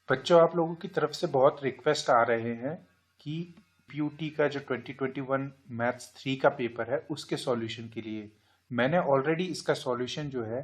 बच्चों, आप लोगों की तरफ से बहुत रिक्वेस्ट आ रहे हैं कि पीयूटी का जो 2021 मैथ्स 3 का पेपर है उसके सॉल्यूशन के लिए मैंने ऑलरेडी इसका सॉल्यूशन जो है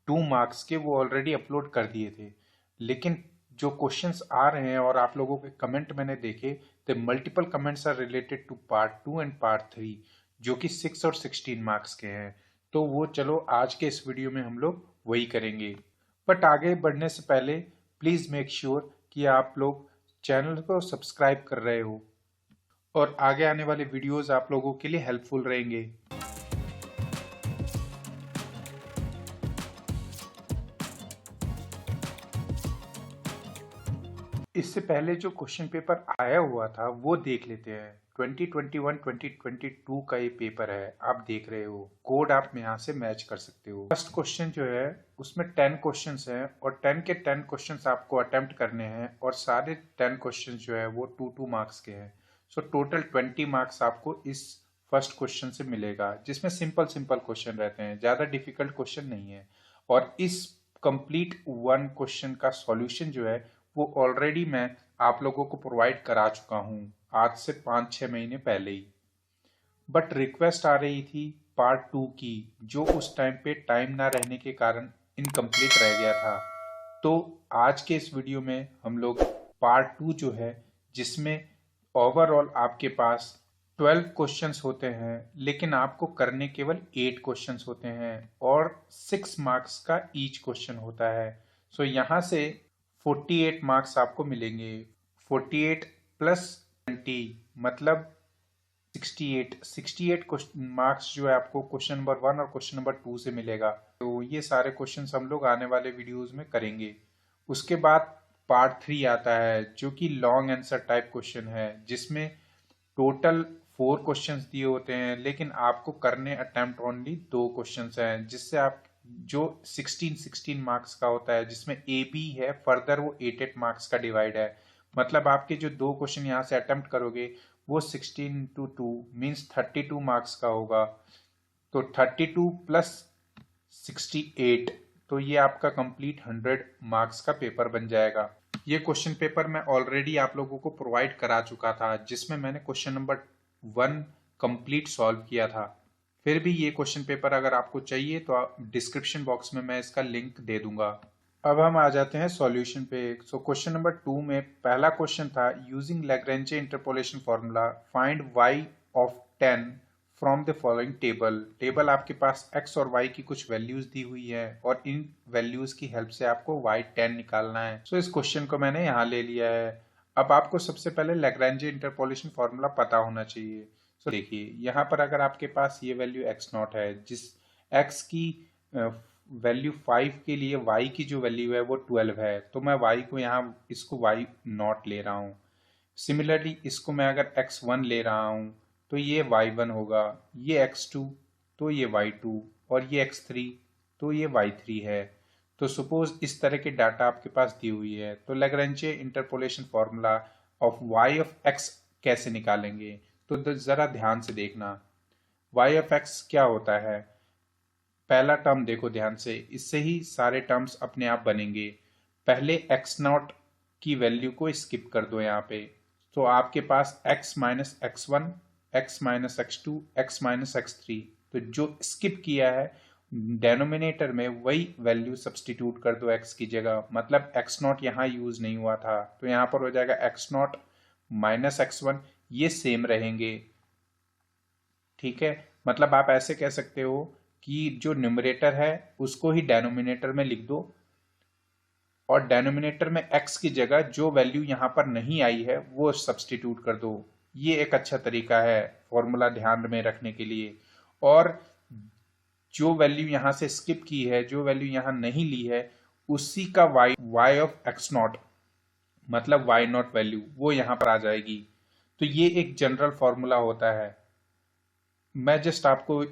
2 मार्क्स के वो ऑलरेडी अपलोड कर दिए थे। लेकिन जो क्वेश्चंस आ रहे हैं और आप लोगों के कमेंट मैंने देखे, तो multiple comments are related to part 2 and part 3 जो कि 6 और 16 मार्क्स के हैं। तो वो चलो आज के इस वीडियो में हम लोग वही करेंगे। बट आगे बढ़ने से पहले प्लीज मेक श्योर कि आप लोग चैनल को सब्सक्राइब कर रहे हो और आगे आने वाले वीडियोस आप लोगों के लिए हेल्पफुल रहेंगे। इससे पहले जो क्वेश्चन पेपर आया हुआ था वो देख लेते हैं। 2021-2022 का ये पेपर है, आप देख रहे हो। कोड आप यहाँ से मैच कर सकते हो। फर्स्ट क्वेश्चन जो है उसमें 10 क्वेश्चंस हैं और 10 के 10 क्वेश्चंस आपको अटेम्प्ट करने हैं और सारे 10 क्वेश्चंस जो है वो 2 मार्क्स के हैं। सो टोटल 20 मार्क्स आपको इस फर्स्ट क्वेश्चन से मिलेगा, जिसमें सिंपल सिंपल क्वेश्चन रहते हैं, ज़्यादा डिफिकल्ट क्वेश्चन नहीं है। और इस कंप्लीट 1 क्वेश्चन का सॉल्यूशन जो है वो ऑलरेडी मैं आप लोगों को प्रोवाइड करा चुका हूं आज से 5-6 महीने पहले ही। बट रिक्वेस्ट आ रही थी पार्ट 2 की, जो उस टाइम पे टाइम ना रहने के कारण इनकम्प्लीट रह गया था। तो आज के इस वीडियो में हम लोग पार्ट 2 जो है, जिसमें ओवरऑल आपके पास 12 क्वेश्चंस होते हैं, लेकिन आपको करने केवल 8 क्वेश्चंस होते हैं और 6 मार्क्स का ईच क्वेश्चन होता है। सो यहाँ से 48 मार्क्स आपको मिलेंगे। 48 प्लस 20 मतलब 68 मार्क्स जो है आपको क्वेश्चन नंबर 1 और क्वेश्चन नंबर 2 से मिलेगा। तो ये सारे क्वेश्चंस हम लोग आने वाले वीडियोस में करेंगे। उसके बाद पार्ट 3 आता है जो कि लॉन्ग आंसर टाइप क्वेश्चन है, जिसमें टोटल 4 क्वेश्चंस दिए होते हैं, लेकिन आपको करने अटेम्प्ट ओनली 2 क्वेश्चंस हैं, जिससे आप जो 16 मार्क्स का होता है, जिसमें ए बी है, फर्दर वो 8 मार्क्स का डिवाइड है। मतलब आपके जो 2 क्वेश्चन यहाँ से अटेम्प्ट करोगे वो 16 टू 2 मीन्स 32 मार्क्स का होगा। तो 32 प्लस 68, तो ये आपका कंप्लीट 100 मार्क्स का पेपर बन जाएगा। ये क्वेश्चन पेपर मैं ऑलरेडी आप लोगों को प्रोवाइड करा चुका था, जिसमें मैंने क्वेश्चन नंबर 1 कंप्लीट सॉल्व किया था। फिर भी ये क्वेश्चन पेपर अगर आपको चाहिए तो डिस्क्रिप्शन बॉक्स में मैं इसका लिंक दे दूंगा। अब हम आ जाते हैं सॉल्यूशन पे। सो क्वेश्चन नंबर 2 में पहला क्वेश्चन था, using Lagrange interpolation formula find y of 10 from the following table. Table आपके पास x और y की कुछ वैल्यूज दी हुई है और इन वैल्यूज की हेल्प से आपको y 10 निकालना है। सो इस क्वेश्चन को मैंने यहाँ ले लिया है। अब आपको सबसे पहले लैग्रेंजे इंटरपोलेशन फॉर्मूला पता होना चाहिए। सो देखिए, यहाँ पर अगर आपके पास ये वैल्यू x0 है, जिस x की वैल्यू 5 के लिए y की जो वैल्यू है वो 12 है, तो मैं y को यहाँ इसको y0 ले रहा हूँ। सिमिलरली इसको मैं अगर x1 ले रहा हूँ तो ये y1 होगा, ये x2 तो ये y2 और ये x3 तो ये y3 है। तो सपोज इस तरह के डाटा आपके पास दी हुई है, तो Lagrange interpolation formula of y of x कैसे निकालेंगे, तो जरा ध्यान से देखना। y ऑफ x क्या होता है, पहला टर्म देखो ध्यान से, इससे ही सारे टर्म्स अपने आप बनेंगे। पहले x0 की वैल्यू को स्किप कर दो यहाँ पे, तो आपके पास x minus x1, x minus x2, x minus x3, तो जो स्किप किया है डेनोमिनेटर में वही वैल्यू सब्सटीट्यूट कर दो x की जगह। मतलब x0 यहाँ यूज नहीं हुआ था, तो यहाँ पर हो जाएगा x0 माइनस x1, ये सेम रहेंगे। ठीक है, मतलब आप ऐसे कह सकते हो कि जो न्यूमरेटर है उसको ही डेनोमिनेटर में लिख दो और डेनोमिनेटर में x की जगह जो वैल्यू यहाँ पर नहीं आई है वो सब्सटीट्यूट कर दो। ये एक अच्छा तरीका है फॉर्मूला ध्यान में रखने के लिए। और जो वैल्यू यहाँ से स्किप की है, जो वैल्यू यहाँ नहीं ली है, उसी का y ऑफ x0 मतलब y0 वैल्यू वो यहाँ पर आ जाएगी। तो ये एक जनरल फॉर्मूला होता है। मैं जस्ट आपको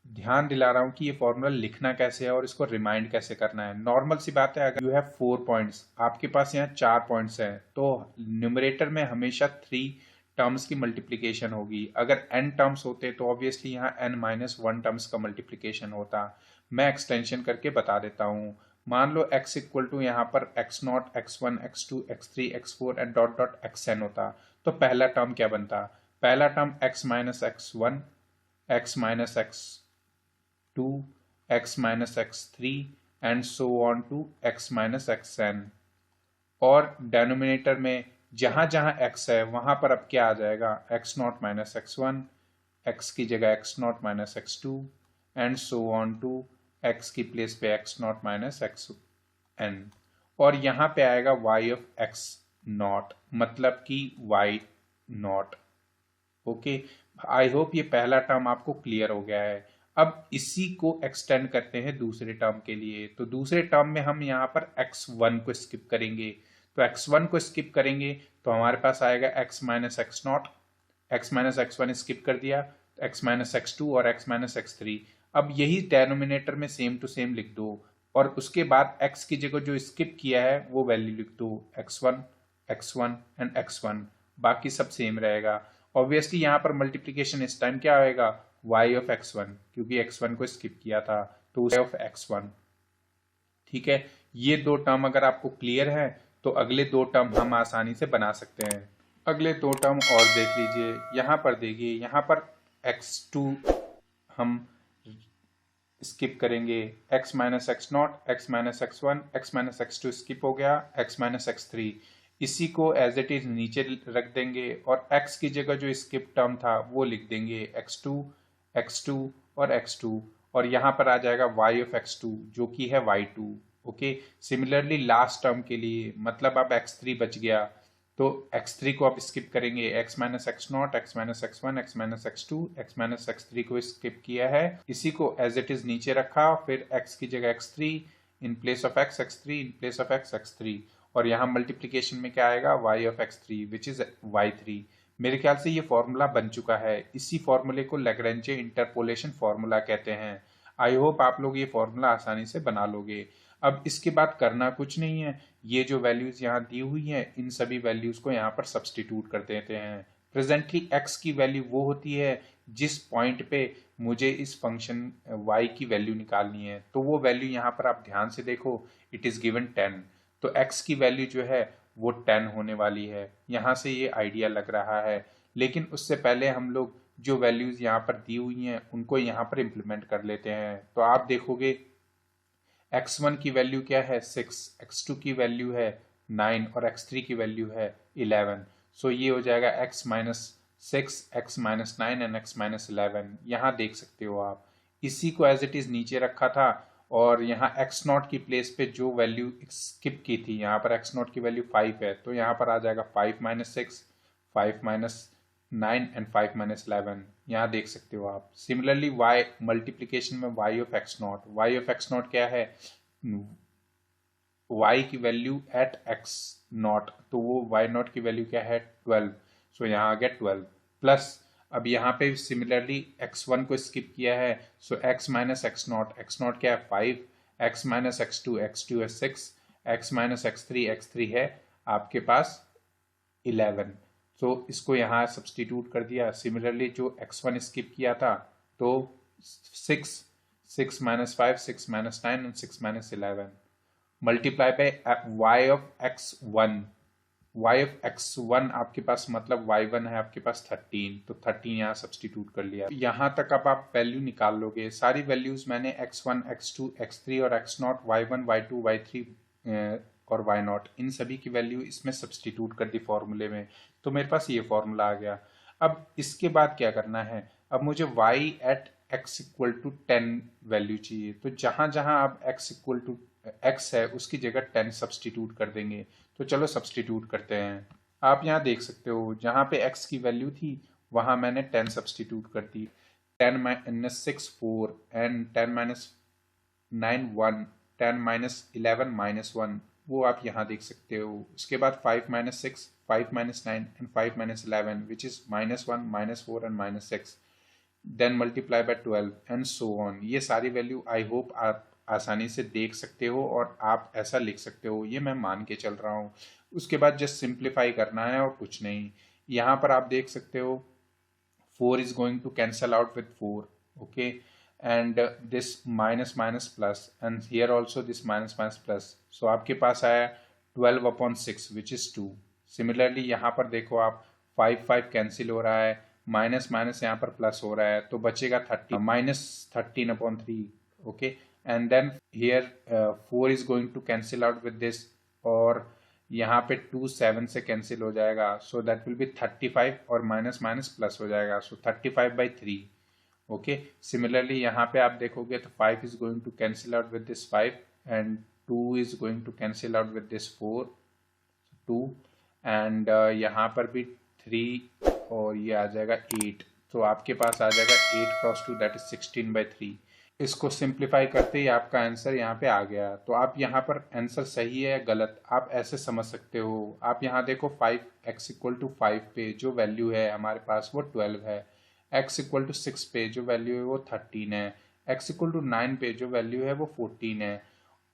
ध्यान दिला रहा हूं कि ये फॉर्मूला लिखना कैसे है और इसको रिमाइंड कैसे करना है। नॉर्मल सी बात है, अगर यू हैव 4 पॉइंट्स, आपके पास यहाँ 4 पॉइंट्स हैं, तो न्यूमरेटर में हमेशा 3 टर्म्स की मल्टीप्लीकेशन होगी। अगर n टर्म्स होते तो ऑब्वियसली यहाँ n-1 टर्म्स का मल्टीप्लीकेशन होता। मैं एक्सटेंशन करके बता देता हूँ। मान लो x इक्वल टू यहाँ पर x0, x1, x2, x3, x4 and dot dot xn होता, तो पहला टर्म क्या बनता? पहला term x minus x1, x minus x2, x minus x3 and so on to x minus xn। और डेनोमिनेटर में जहां जहां x है वहां पर अब क्या आ जाएगा? x0 माइनस x1, x की जगह x0 minus x2 and so on to x की प्लेस पे x0 माइनस xn। और यहाँ पे आएगा y ऑफ x0, मतलब कि y0। ओके, आई होप ये पहला टर्म आपको क्लियर हो गया है। अब इसी को एक्सटेंड करते हैं दूसरे टर्म के लिए। तो दूसरे टर्म में हम यहाँ पर x1 को स्किप करेंगे। तो x1 को स्किप करेंगे तो हमारे पास आएगा x minus x0, x minus x1 skip कर दिया, x माइनस x2 और x माइनस x3। अब यही डेनोमिनेटर में सेम टू सेम लिख दो और उसके बाद x की जगह जो स्किप किया है वो वैल्यू लिख दो, x1, x1 एंड x1, बाकी सब सेम रहेगा। ऑब्वियसली यहाँ पर मल्टीप्लीकेशन इस टाइम क्या आएगा? y ऑफ x1, क्योंकि x1 को स्किप किया था तो y ऑफ x1। ठीक है, ये दो टर्म अगर आपको क्लियर है तो अगले दो टर्म हम आसानी से बना सकते हैं। अगले दो टर्म और देख लीजिए। यहाँ पर देखिए, यहाँ पर x2 हम स्किप करेंगे, x minus x0, x minus x1, x minus x2 skip हो गया, x माइनस x3, इसी को एज इट इज नीचे रख देंगे और x की जगह जो स्किप टर्म था वो लिख देंगे x2, x2 और x2, और यहाँ पर आ जाएगा y ऑफ x2 जो कि है y2। Okay, similarly last term के लिए, मतलब अब x3 बच गया तो x3 को आप स्किप करेंगे, x minus x0, x minus x1, x minus x2, x minus x3 को स्किप किया है, इसी को एज इट इज नीचे रखा, फिर x की जगह x3 in place of x, x3 in place of x, x3, और यहाँ मल्टीप्लीकेशन में क्या आएगा? y of x3 which is y3। मेरे ख्याल से ये फॉर्मूला बन चुका है। इसी फॉर्मूले को लैग्रेंजे इंटरपोलेशन फॉर्मूला कहते हैं। आई होप आप लोग ये फॉर्मूला आसानी से बना लोगे। अब इसके बाद करना कुछ नहीं है, ये जो वैल्यूज यहाँ दी हुई हैं इन सभी वैल्यूज को यहाँ पर सब्सटीट्यूट कर देते हैं। प्रेजेंटली x की वैल्यू वो होती है जिस पॉइंट पे मुझे इस फंक्शन y की वैल्यू निकालनी है, तो वो वैल्यू यहाँ पर आप ध्यान से देखो, इट इज गिवन 10, तो x की वैल्यू जो है वो 10 होने वाली है। यहाँ से ये आइडिया लग रहा है, लेकिन उससे पहले हम लोग जो वैल्यूज यहाँ पर दी हुई हैं उनको यहाँ पर इम्प्लीमेंट कर लेते हैं। तो आप देखोगे x1 की वैल्यू क्या है? 6, x2 की वैल्यू है 9 और x3 की वैल्यू है 11। सो ये हो जाएगा x minus 6, x minus 9 and x minus 11। यहाँ देख सकते हो आप, इसी को एज इट इज नीचे रखा था और यहाँ x0 की प्लेस पे जो वैल्यू स्किप की थी, यहाँ पर x0 की वैल्यू 5 है तो यहाँ पर आ जाएगा 5 माइनस 6, 5 माइनस 9 एंड 5 माइनस 11। यहाँ देख सकते हो आप। सिमिलरली y मल्टीप्लीकेशन में y of x0, y of x0 क्या है? y की वैल्यू एट x0, तो वो y0 की वैल्यू क्या है? 12। सो यहाँ आ गया 12 प्लस, अब यहाँ पे सिमिलरली x1 को स्किप किया है, सो x माइनस x0, x0 क्या है? 5, x माइनस x2, x2 है 6, x माइनस x3, x3 है आपके पास 11। तो इसको यहाँ सब्सटीट्यूट कर दिया। सिमिलरली जो x1 स्किप किया था तो 6, 6 minus 5, 6 minus 9 and 6 minus 11 multiply by y of x1। y of x1 आपके पास मतलब y1 है आपके पास 13, तो 13 यहाँ सब्सटीट्यूट कर लिया। यहाँ तक अब आप वैल्यू निकाल लोगे। सारी वैल्यूज मैंने x1, x2, x3 और x0, y1, y2, y3 और y0 इन सभी की वैल्यू इसमें सब्सटीट्यूट कर दी फॉर्मूले में, तो मेरे पास ये फॉर्मूला आ गया। अब इसके बाद क्या करना है? अब मुझे y at x equal to 10 value चाहिए, तो जहां जहां अब x इक्वल टू x है उसकी जगह 10 सब्सटीट्यूट कर देंगे। तो चलो सब्सटीट्यूट करते हैं। आप यहाँ देख सकते हो जहां पे x की वैल्यू थी वहां मैंने 10 सब्सटीट्यूट कर दी। 10 minus 6 4 and 10 minus 9 1, 10 minus 11 minus 1, वो आप यहाँ देख सकते हो। उसके बाद 5 minus 6, 5 minus 9 and 5 minus 11 which is minus 1, minus 4 and minus 6, then multiply by 12 and so on. ये सारी वैल्यू आई होप आप आसानी से देख सकते हो और आप ऐसा लिख सकते हो, ये मैं मान के चल रहा हूँ। उसके बाद जस्ट सिंप्लीफाई करना है और कुछ नहीं। यहाँ पर आप देख सकते हो 4 is going to cancel out with 4, okay, and this minus minus plus, and here also this minus minus plus. So आपके पास आया 12/6 which is 2. Similarly यहाँ पर देखो आप 5 कैंसिल हो रहा है, माइनस माइनस यहाँ पर प्लस हो रहा है, तो बचेगा 30 minus 13/3. Okay, and then here 4 is going to cancel out with this, और यहाँ पे 2 7 से कैंसिल हो जाएगा, सो दैट विल बी 35 और माइनस माइनस प्लस हो जाएगा, सो 35/3. ओके, सिमिलरली यहाँ पे आप देखोगे तो 5 is going to cancel out with this 5 and 2 is going to cancel out with this 2 and यहाँ पर भी 3 और ये आ जाएगा 8. तो आपके पास आ जाएगा 8 क्रॉस 2 दैट इज 16/3. इसको सिंप्लीफाई करते ही आपका आंसर यहाँ पे आ गया. तो आप यहाँ पर आंसर सही है या गलत आप ऐसे समझ सकते हो. आप यहाँ देखो 5x=5 पे जो वैल्यू है हमारे पास वो 12 है, x=6 पे जो वैल्यू है वो 13 है, x=9 पे जो वैल्यू है वो 14 है.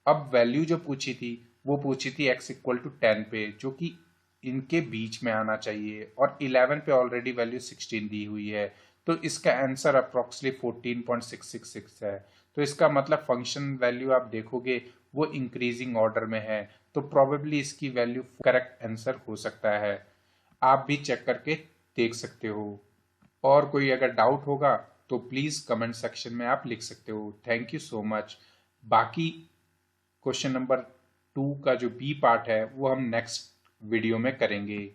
अब वैल्यू जो पूछी थी वो पूछी थी x=10 पे, जो कि इनके बीच में आना चाहिए, और 11 पे ऑलरेडी वैल्यू 16 दी हुई है, तो इसका आंसर अप्रोक्सीमेटली 14.666 है. तो इसका मतलब फंक्शन वैल्यू आप देखोगे वो इंक्रीजिंग ऑर्डर में है, तो प्रोबेबली इसकी वैल्यू करेक्ट आंसर हो सकता है. आप भी चेक करके देख सकते हो. और कोई अगर डाउट होगा तो प्लीज कमेंट सेक्शन में आप लिख सकते हो. Thank you so much. बाकी क्वेश्चन नंबर 2 का जो बी पार्ट है वो हम नेक्स्ट वीडियो में करेंगे.